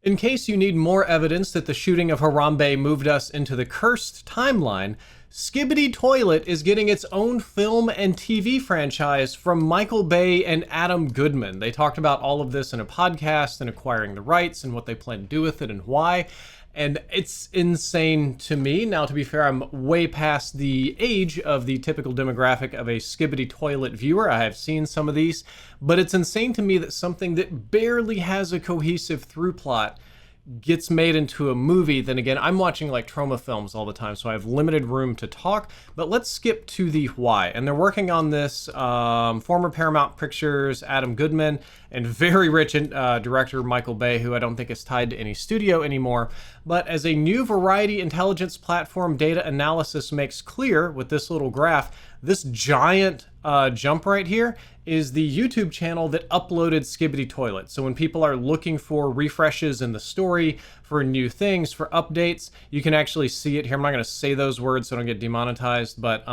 In case you need more evidence that the shooting of Harambe moved us into the cursed timeline, Skibidi Toilet is getting its own film and TV franchise from Michael Bay and Adam Goodman. They talked about all of this in a podcast and acquiring the rights and what they plan to do with it and why. And it's insane to me. Now, to be fair, I'm way past the age of the typical demographic of a Skibidi Toilet viewer. I have seen some of these, but it's insane to me that something that barely has a cohesive through plot gets made into a movie. Then again, I'm watching like trauma films all the time, so I have limited room to talk. But let's skip to the why. And they're working on this, former Paramount Pictures Adam Goodman and very rich director Michael Bay, who I don't think is tied to any studio anymore. But as a new variety intelligence platform data analysis makes clear with this little graph, this giant jump right here is the YouTube channel that uploaded Skibidi Toilet. So when people are looking for refreshes in the story, for new things, for updates, you can actually see it here. I'm not going to say those words so I don't get demonetized, but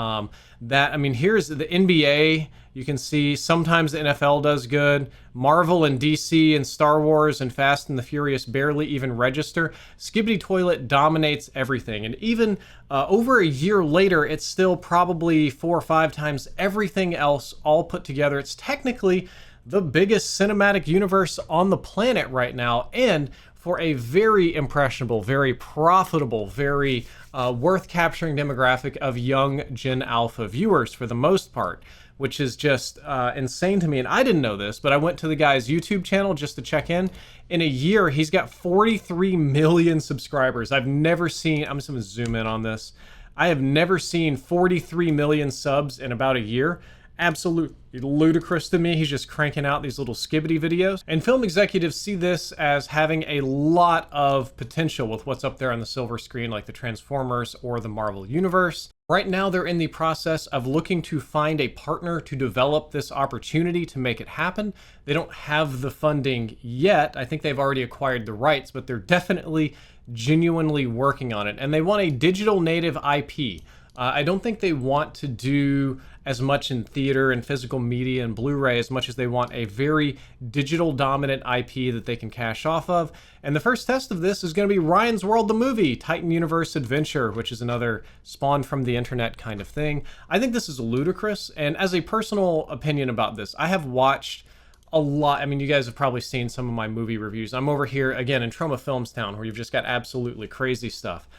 here's the NBA. You can see sometimes the NFL does good. Marvel and DC and Star Wars and Fast and the Furious barely even register. Skibidi Toilet dominates everything. And even over a year later, it's still probably 4 or 5 times everything else all put together. It's technically the biggest cinematic universe on the planet right now. And for a very impressionable, very profitable, very worth capturing demographic of young Gen Alpha viewers for the most part, which is just insane to me. And I didn't know this, but I went to the guy's YouTube channel just to check in. In a year, he's got 43 million subscribers. I've never seen, I'm just gonna zoom in on this. I have never seen 43 million subs in about a year. Absolutely ludicrous to me. He's just cranking out these little Skibidi videos. And film executives see this as having a lot of potential with what's up there on the silver screen, like the Transformers or the Marvel Universe. Right now, they're in the process of looking to find a partner to develop this opportunity to make it happen. They don't have the funding yet. I think they've already acquired the rights, but they're definitely genuinely working on it. And they want a digital native IP. I don't think they want to do as much in theater and physical media and Blu-ray as much as they want a very digital dominant IP that they can cash off of. And the first test of this is going to be Ryan's World, the movie, Titan Universe Adventure, which is another spawned from the internet kind of thing. I think this is ludicrous. And as a personal opinion about this, I have watched a lot. I mean, you guys have probably seen some of my movie reviews. I'm over here again in Trauma Films Town, where you've just got absolutely crazy stuff.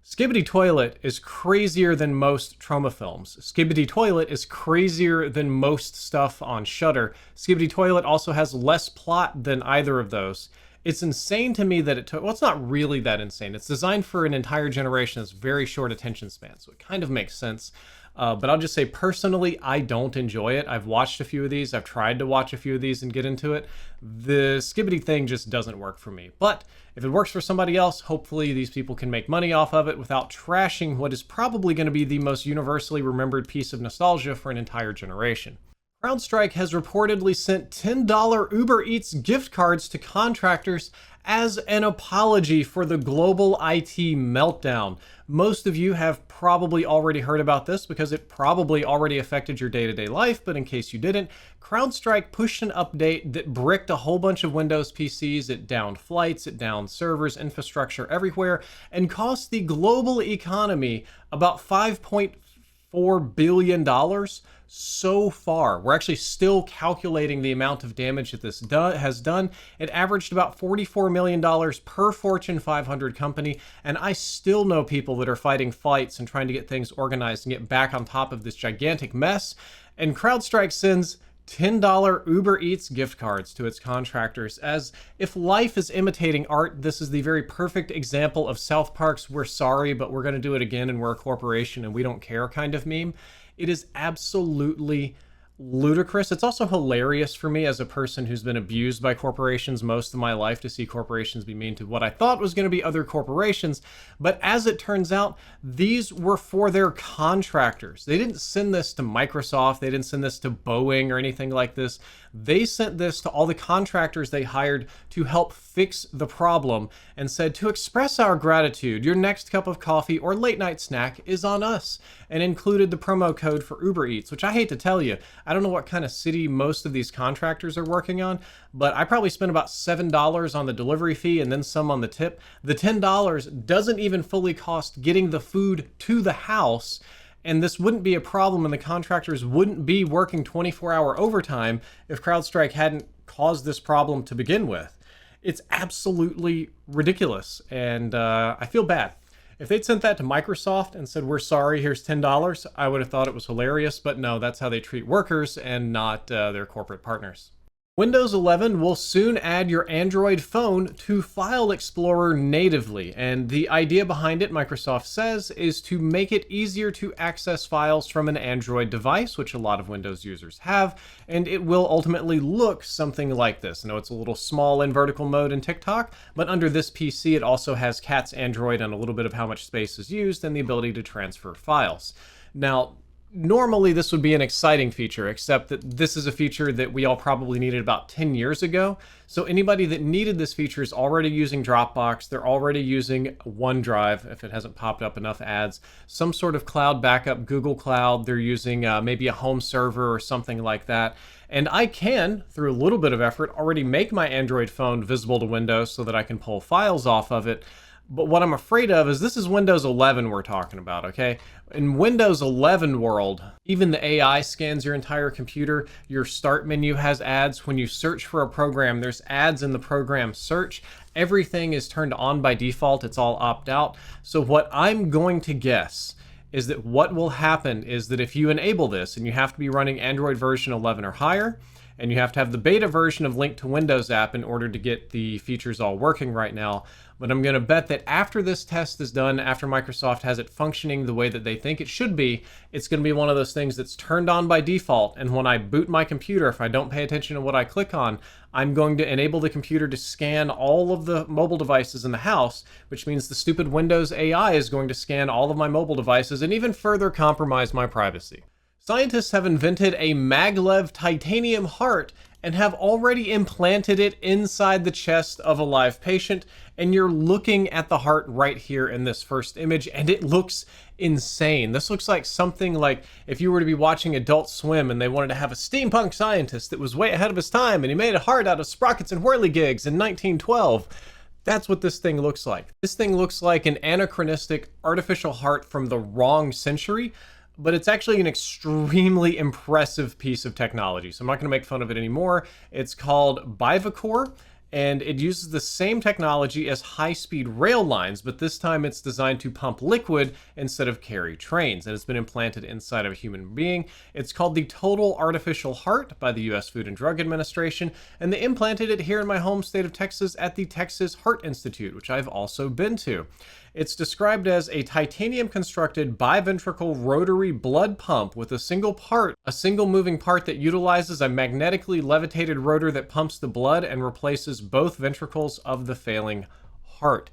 Skibidi Toilet is crazier than most trauma films. Skibidi Toilet is crazier than most stuff on Shudder. Skibidi Toilet also has less plot than either of those. It's insane to me that it took, well, it's not really that insane. It's designed for an entire generation that's very short attention span, so it kind of makes sense. But I'll just say personally, I don't enjoy it. I've watched a few of these. I've tried to watch a few of these and get into it. The Skibidi thing just doesn't work for me. But if it works for somebody else, hopefully these people can make money off of it without trashing what is probably going to be the most universally remembered piece of nostalgia for an entire generation. Crowdstrike has reportedly sent $10 Uber Eats gift cards to contractors as an apology for the global IT meltdown. Most of you have probably already heard about this because it probably already affected your day-to-day life, but in case you didn't, Crowdstrike pushed an update that bricked a whole bunch of Windows PCs, it downed flights, it downed servers, infrastructure everywhere, and cost the global economy about $5.4 billion so far. We're actually still calculating the amount of damage that this has done. It averaged about $44 million per Fortune 500 company, and I still know people that are fighting fights and trying to get things organized and get back on top of this gigantic mess. And Crowdstrike sends $10 Uber Eats gift cards to its contractors. As if life is imitating art, this is the very perfect example of South Park's "we're sorry, but we're going to do it again and we're a corporation and we don't care" kind of meme. It is absolutely ludicrous. It's also hilarious for me as a person who's been abused by corporations most of my life to see corporations be mean to what I thought was going to be other corporations. But as it turns out, these were for their contractors. They didn't send this to Microsoft. They didn't send this to Boeing or anything like this. They sent this to all the contractors they hired to help fix the problem and said, to express our gratitude, your next cup of coffee or late night snack is on us, and included the promo code for Uber Eats, which I hate to tell you, I don't know what kind of city most of these contractors are working on, but I probably spent about $7 on the delivery fee and then some on the tip. The $10 doesn't even fully cost getting the food to the house, and this wouldn't be a problem and the contractors wouldn't be working 24-hour overtime if CrowdStrike hadn't caused this problem to begin with. It's absolutely ridiculous, and I feel bad. If they'd sent that to Microsoft and said, we're sorry, here's $10, I would have thought it was hilarious, but no, that's how they treat workers and not their corporate partners. Windows 11 will soon add your Android phone to File Explorer natively, and the idea behind it, Microsoft says, is to make it easier to access files from an Android device, which a lot of Windows users have, and it will ultimately look something like this. I know it's a little small in vertical mode in TikTok, but under this PC it also has Cat's Android and a little bit of how much space is used and the ability to transfer files. Now, normally this would be an exciting feature, except that this is a feature that we all probably needed about 10 years ago. So anybody that needed this feature is already using Dropbox, they're already using OneDrive, if it hasn't popped up enough ads, some sort of cloud backup, Google Cloud, they're using maybe a home server or something like that. And I can, through a little bit of effort, already make my Android phone visible to Windows so that I can pull files off of it. But what I'm afraid of is this is Windows 11 we're talking about, okay? In Windows 11 world, even the AI scans your entire computer. Your start menu has ads. When you search for a program, there's ads in the program search. Everything is turned on by default. It's all opt out. So what I'm going to guess is that what will happen is that if you enable this, and you have to be running Android version 11 or higher, and you have to have the beta version of Link to Windows app in order to get the features all working right now. But I'm going to bet that after this test is done, after Microsoft has it functioning the way that they think it should be, it's going to be one of those things that's turned on by default. And when I boot my computer, if I don't pay attention to what I click on, I'm going to enable the computer to scan all of the mobile devices in the house, which means the stupid Windows AI is going to scan all of my mobile devices and even further compromise my privacy. Scientists have invented a maglev titanium heart and have already implanted it inside the chest of a live patient, and you're looking at the heart right here in this first image, and it looks insane. This looks like something like if you were to be watching Adult Swim and they wanted to have a steampunk scientist that was way ahead of his time and he made a heart out of sprockets and whirligigs in 1912. That's what this thing looks like. This thing looks like an anachronistic artificial heart from the wrong century, but it's actually an extremely impressive piece of technology. So I'm not going to make fun of it anymore. It's called Bivacor, and it uses the same technology as high-speed rail lines, but this time it's designed to pump liquid instead of carry trains, and it's been implanted inside of a human being. It's called the Total Artificial Heart by the U.S. Food and Drug Administration, and they implanted it here in my home state of Texas at the Texas Heart Institute, which I've also been to. It's described as a titanium-constructed biventricle rotary blood pump with a single moving part that utilizes a magnetically levitated rotor that pumps the blood and replaces both ventricles of the failing heart.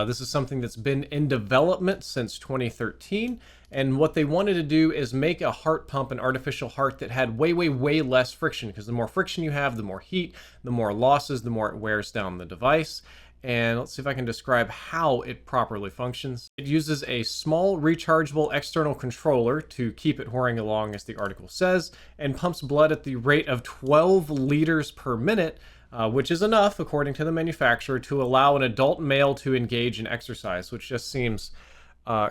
This is something that's been in development since 2013, and what they wanted to do is make a heart pump, an artificial heart that had way less friction, because the more friction you have, the more heat, the more losses, the more it wears down the device. And let's see if I can describe how it properly functions. It uses a small rechargeable external controller to keep it whirring along, as the article says, and pumps blood at the rate of 12 liters per minute, which is enough, according to the manufacturer, to allow an adult male to engage in exercise, which just seems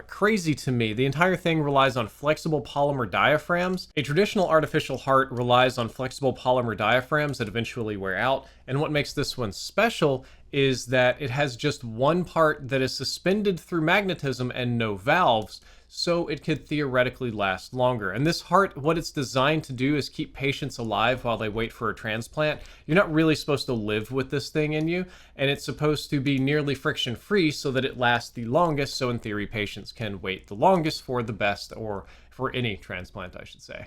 crazy to me. The entire thing relies on flexible polymer diaphragms. A traditional artificial heart relies on flexible polymer diaphragms that eventually wear out, and what makes this one special is that it has just one part that is suspended through magnetism and no valves, so it could theoretically last longer. And this heart, what it's designed to do is keep patients alive while they wait for a transplant. You're not really supposed to live with this thing in you, and it's supposed to be nearly friction-free so that it lasts the longest, so in theory patients can wait the longest for the best, or for any transplant, I should say.